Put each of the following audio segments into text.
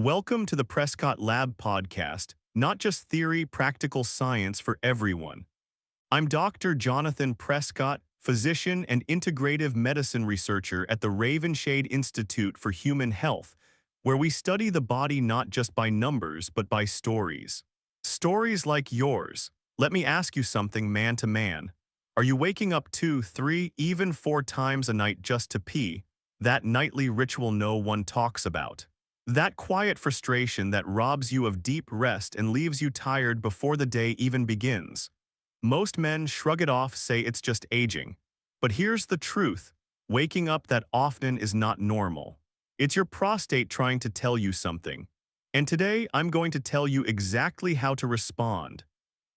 Welcome to the Prescott Lab Podcast, not just theory, practical science for everyone. I'm Dr. Jonathan Prescott, physician and integrative medicine researcher at the Ravenshade Institute for Human Health, where we study the body not just by numbers but by stories. Stories like yours. Let me ask you something man to man. Are you waking up 2, 3, even 4 times a night just to pee? That nightly ritual no one talks about. That quiet frustration that robs you of deep rest and leaves you tired before the day even begins. Most men shrug it off, say it's just aging. But here's the truth. Waking up that often is not normal. It's your prostate trying to tell you something. And today, I'm going to tell you exactly how to respond.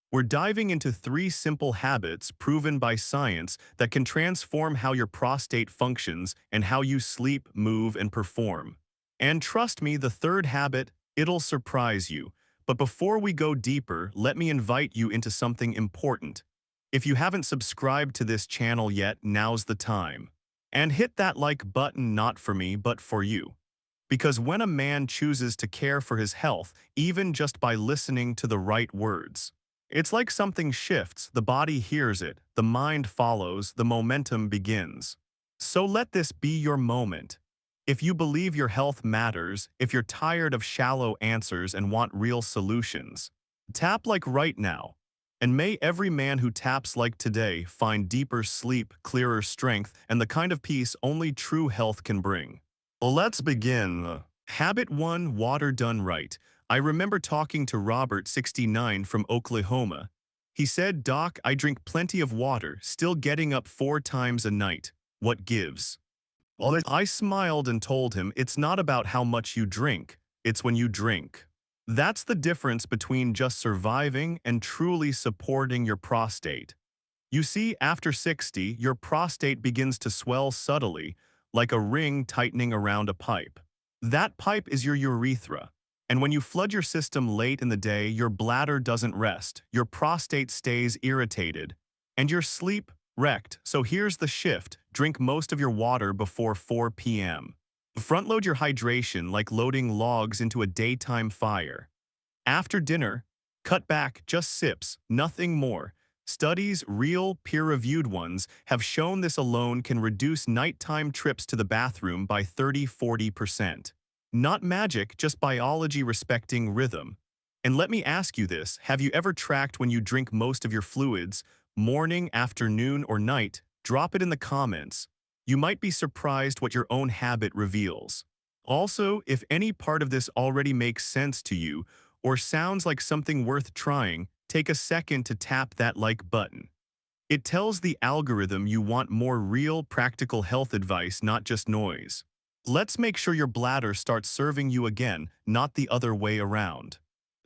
We're diving into 3 simple habits proven by science that can transform how your prostate functions and how you sleep, move, and perform. And trust me, the 3rd habit, it'll surprise you. But before we go deeper, let me invite you into something important. If you haven't subscribed to this channel yet, now's the time. And hit that like button, not for me, but for you. Because when a man chooses to care for his health, even just by listening to the right words, it's like something shifts, the body hears it, the mind follows, the momentum begins. So let this be your moment. If you believe your health matters, if you're tired of shallow answers and want real solutions, tap like right now. And may every man who taps like today find deeper sleep, clearer strength, and the kind of peace only true health can bring. Let's begin. Habit 1, water done right. I remember talking to Robert, 69, from Oklahoma. He said, "Doc, I drink plenty of water, still getting up 4 times a night. What gives?" I smiled and told him it's not about how much you drink, it's when you drink. That's the difference between just surviving and truly supporting your prostate. You see, after 60, your prostate begins to swell subtly, like a ring tightening around a pipe. That pipe is your urethra. And when you flood your system late in the day, your bladder doesn't rest, your prostate stays irritated, and your sleep wrecked. So here's the shift. Drink most of your water before 4 p.m. Front-load your hydration like loading logs into a daytime fire. After dinner, cut back, just sips, nothing more. Studies, real, peer-reviewed ones, have shown this alone can reduce nighttime trips to the bathroom by 30–40%. Not magic, just biology respecting rhythm. And let me ask you this, have you ever tracked when you drink most of your fluids, morning, afternoon, or night? Drop it in the comments. You might be surprised what your own habit reveals. Also, if any part of this already makes sense to you or sounds like something worth trying, take a second to tap that like button. It tells the algorithm you want more real, practical health advice, not just noise. Let's make sure your bladder starts serving you again, not the other way around.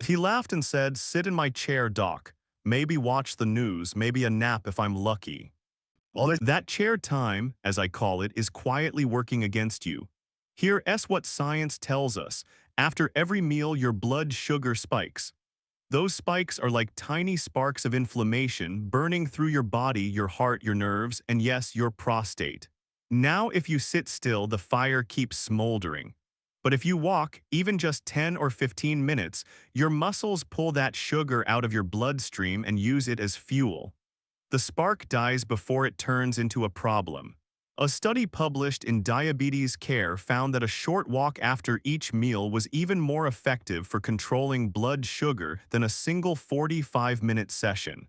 He laughed and said, "Sit in my chair, doc. Maybe watch the news, maybe a nap if I'm lucky." That chair time, as I call it, is quietly working against you. Here's what science tells us. After every meal, your blood sugar spikes. Those spikes are like tiny sparks of inflammation burning through your body, your heart, your nerves, and yes, your prostate. Now, if you sit still, the fire keeps smoldering. But if you walk, even just 10 or 15 minutes, your muscles pull that sugar out of your bloodstream and use it as fuel. The spark dies before it turns into a problem. A study published in Diabetes Care found that a short walk after each meal was even more effective for controlling blood sugar than a single 45-minute session.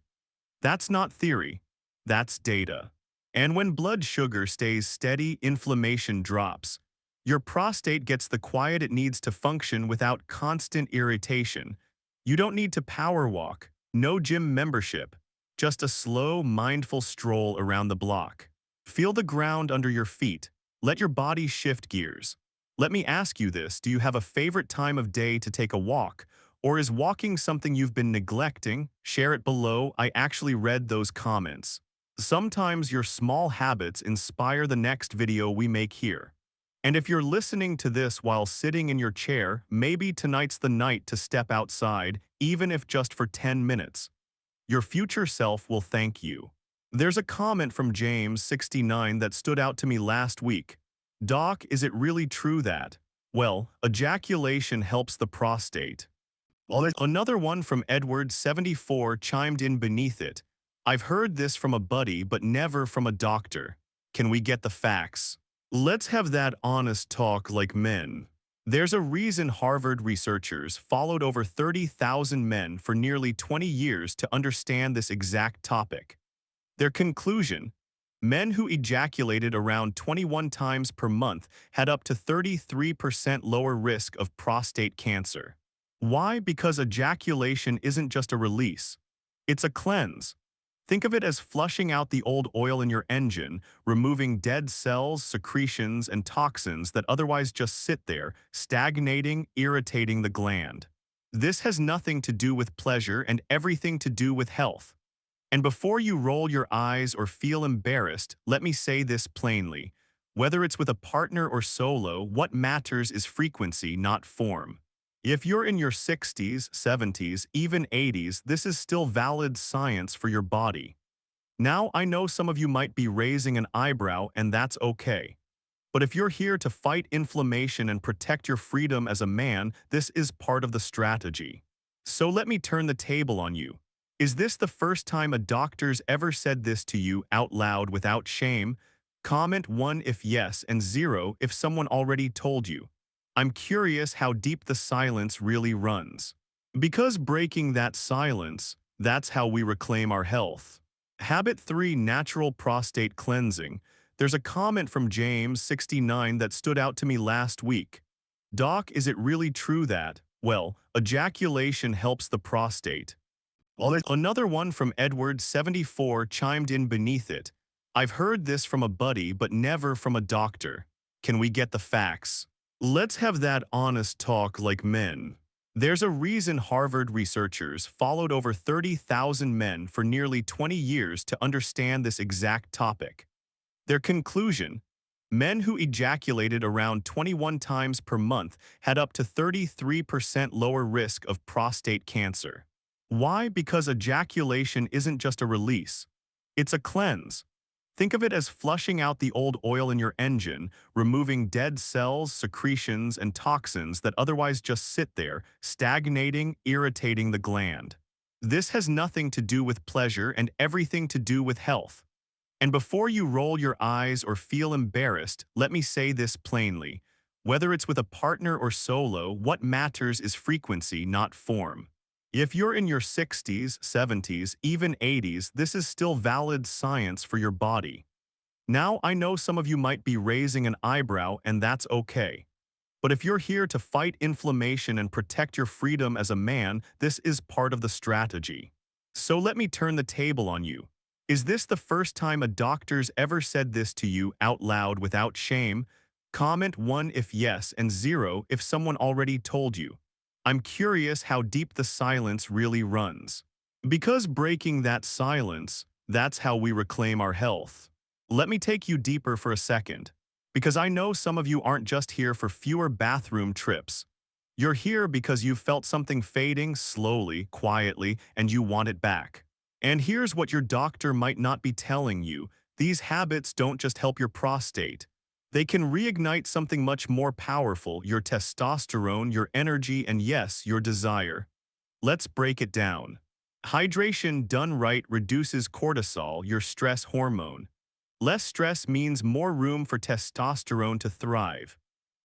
That's not theory, that's data. And when blood sugar stays steady, inflammation drops. Your prostate gets the quiet it needs to function without constant irritation. You don't need to power walk, no gym membership. Just a slow, mindful stroll around the block. Feel the ground under your feet. Let your body shift gears. Let me ask you this, do you have a favorite time of day to take a walk? Or is walking something you've been neglecting? Share it below. I actually read those comments. Sometimes your small habits inspire the next video we make here. And if you're listening to this while sitting in your chair, maybe tonight's the night to step outside, even if just for 10 minutes. Your future self will thank you. There's a comment from James, 69, that stood out to me last week. "Doc, is it really true that Well, ejaculation helps the prostate. Another one from Edward74 chimed in beneath it. I've heard this from a buddy, but never from a doctor. Can we get the facts? Let's have that honest talk like men. There's a reason Harvard researchers followed over 30,000 men for nearly 20 years to understand this exact topic. Their conclusion: men who ejaculated around 21 times per month had up to 33% lower risk of prostate cancer. Why? Because ejaculation isn't just a release. It's a cleanse. Think of it as flushing out the old oil in your engine, removing dead cells, secretions, and toxins that otherwise just sit there, stagnating, irritating the gland. This has nothing to do with pleasure and everything to do with health. And before you roll your eyes or feel embarrassed, let me say this plainly. Whether it's with a partner or solo, what matters is frequency, not form. If you're in your 60s, 70s, even 80s, this is still valid science for your body. Now, I know some of you might be raising an eyebrow, and that's okay. But if you're here to fight inflammation and protect your freedom as a man, this is part of the strategy. So let me turn the table on you. Is this the first time a doctor's ever said this to you out loud without shame? Comment 1 if yes and 0 if someone already told you. I'm curious how deep the silence really runs. Because breaking that silence, that's how we reclaim our health. Habit 3: Natural prostate cleansing. There's a comment from James, 69, that stood out to me last week. Doc, is it really true that, well, ejaculation helps the prostate? Another one from Edward, 74, chimed in beneath it. I've heard this from a buddy, but never from a doctor. Can we get the facts? Let's have that honest talk like men. There's a reason Harvard researchers followed over 30,000 men for nearly 20 years to understand this exact topic. Their conclusion: men who ejaculated around 21 times per month had up to 33% lower risk of prostate cancer. Why? Because ejaculation isn't just a release. It's a cleanse. Think of it as flushing out the old oil in your engine, removing dead cells, secretions, and toxins that otherwise just sit there, stagnating, irritating the gland. This has nothing to do with pleasure and everything to do with health. And before you roll your eyes or feel embarrassed, let me say this plainly. Whether it's with a partner or solo, what matters is frequency, not form. If you're in your 60s, 70s, even 80s, this is still valid science for your body. Now, I know some of you might be raising an eyebrow, and that's okay. But if you're here to fight inflammation and protect your freedom as a man, this is part of the strategy. So let me turn the table on you. Is this the first time a doctor's ever said this to you out loud without shame? Comment 1 if yes and 0 if someone already told you. I'm curious how deep the silence really runs. Because breaking that silence, that's how we reclaim our health. Let me take you deeper for a second. Because I know some of you aren't just here for fewer bathroom trips. You're here because you've felt something fading slowly, quietly, and you want it back. And here's what your doctor might not be telling you. These habits don't just help your prostate. They can reignite something much more powerful: your testosterone, your energy, and yes, your desire. Let's break it down. Hydration done right reduces cortisol, your stress hormone. Less stress means more room for testosterone to thrive.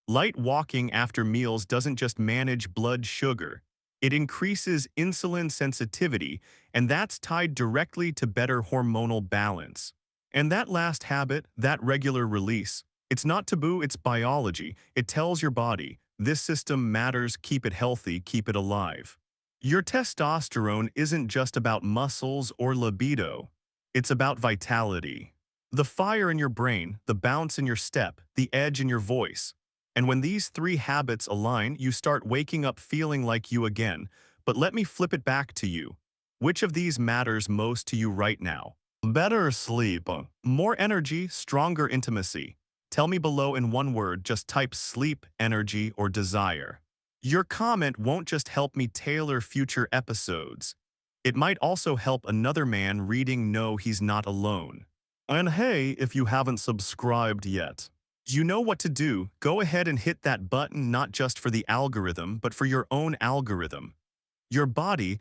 Light walking after meals doesn't just manage blood sugar. It increases insulin sensitivity, and that's tied directly to better hormonal balance. And that last habit, that regular release, it's not taboo, it's biology. It tells your body, this system matters, keep it healthy, keep it alive. Your testosterone isn't just about muscles or libido. It's about vitality. The fire in your brain, the bounce in your step, the edge in your voice. And when these 3 habits align, you start waking up feeling like you again. But let me flip it back to you. Which of these matters most to you right now? Better sleep, more energy, stronger intimacy. Tell me below in one word, just type sleep, energy, or desire. Your comment won't just help me tailor future episodes. It might also help another man reading know he's not alone. And hey, if you haven't subscribed yet, You know what to do. Go ahead and hit that button not just for the algorithm, but for your own algorithm. Your body's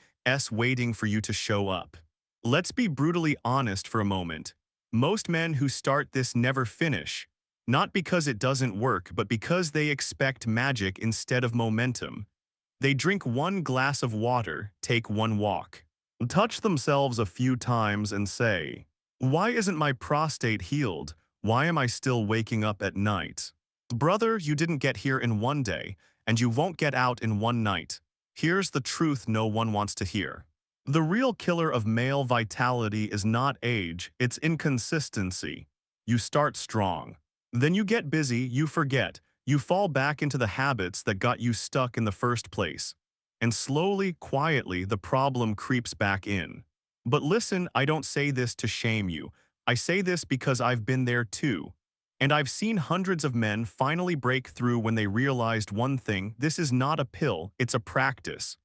waiting for you to show up. Let's be brutally honest for a moment. Most men who start this never finish. Not because it doesn't work, but because they expect magic instead of momentum. They drink one glass of water, take one walk, touch themselves a few times and say, "Why isn't my prostate healed? Why am I still waking up at night?" Brother, you didn't get here in one day, and you won't get out in one night. Here's the truth no one wants to hear. The real killer of male vitality is not age, it's inconsistency. You start strong. Then you get busy, you forget, you fall back into the habits that got you stuck in the first place. And slowly, quietly, the problem creeps back in. But listen, I don't say this to shame you. I say this because I've been there too. And I've seen hundreds of men finally break through when they realized one thing: this is not a pill, it's a practice.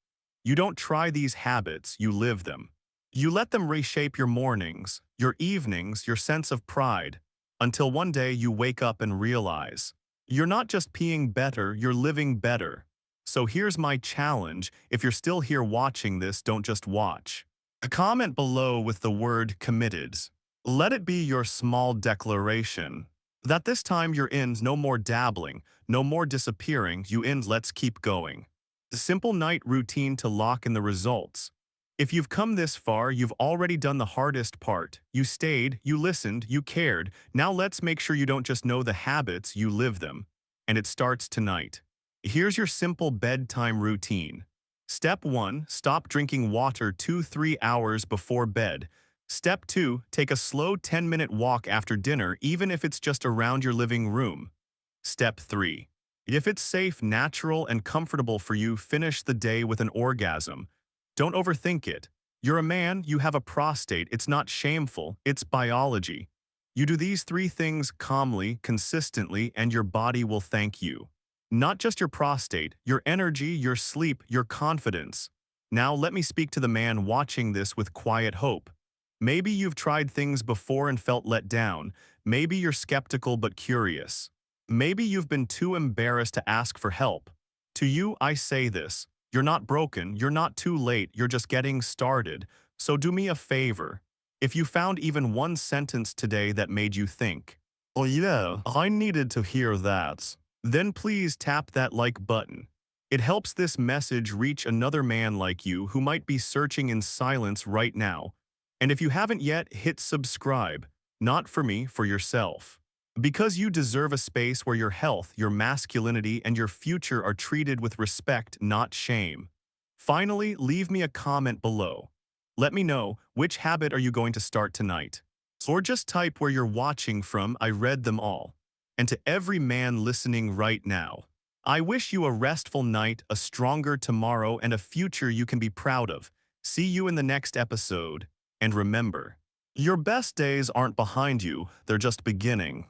You don't try these habits, you live them. You let them reshape your mornings, your evenings, your sense of pride, until one day you wake up and realize you're not just peeing better, you're living better. So here's my challenge: if you're still here watching this, don't just watch. A comment below with the word committed. Let it be your small declaration that this time you're in. No more dabbling, no more disappearing, you in. Let's keep going. A simple night routine to lock in the results. If you've come this far, you've already done the hardest part. You stayed, you listened, you cared. Now let's make sure you don't just know the habits, you live them. And it starts tonight. Here's your simple bedtime routine. Step 1, stop drinking water 2-3 hours before bed. Step 2, take a slow 10-minute walk after dinner, even if it's just around your living room. Step 3, if it's safe, natural, and comfortable for you, finish the day with an orgasm. Don't overthink it. You're a man, you have a prostate, it's not shameful, it's biology. You do these 3 things calmly, consistently, and your body will thank you. Not just your prostate, your energy, your sleep, your confidence. Now let me speak to the man watching this with quiet hope. Maybe you've tried things before and felt let down. Maybe you're skeptical but curious. Maybe you've been too embarrassed to ask for help. To you, I say this: you're not broken, you're not too late, you're just getting started. So do me a favor. If you found even one sentence today that made you think, "Oh yeah, I needed to hear that," then please tap that like button. It helps this message reach another man like you who might be searching in silence right now. And if you haven't yet, hit subscribe. Not for me, for yourself. Because you deserve a space where your health, your masculinity, and your future are treated with respect, not shame. Finally, leave me a comment below. Let me know, which habit are you going to start tonight? Or just type where you're watching from. I read them all. And to every man listening right now, I wish you a restful night, a stronger tomorrow, and a future you can be proud of. See you in the next episode. And remember, your best days aren't behind you, they're just beginning.